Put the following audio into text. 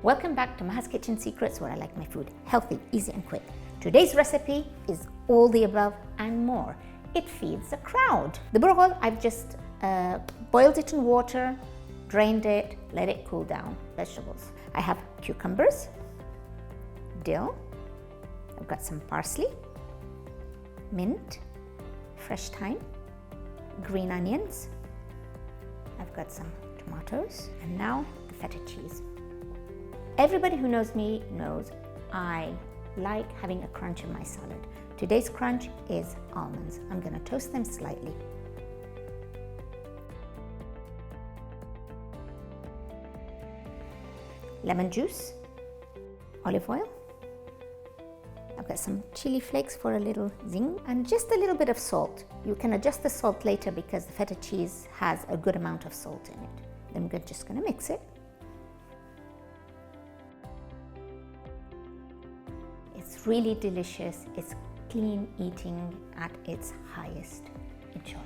Welcome back to Maha's Kitchen Secrets, where I like my food healthy, easy and quick. Today's recipe is all the above and more. It feeds a crowd. The burghel, I've just boiled it in water, drained it, let it cool down. Vegetables. I have cucumbers, dill, I've got some parsley, mint, fresh thyme, green onions, I've got some tomatoes, and now the feta cheese. Everybody who knows me knows I like having a crunch in my salad. Today's crunch is almonds. I'm going to toast them slightly. Lemon juice, olive oil. I've got some chili flakes for a little zing, and just a little bit of salt. You can adjust the salt later because the feta cheese has a good amount of salt in it. Then we're just going to mix it. It's really delicious. It's clean eating at its highest. Enjoy.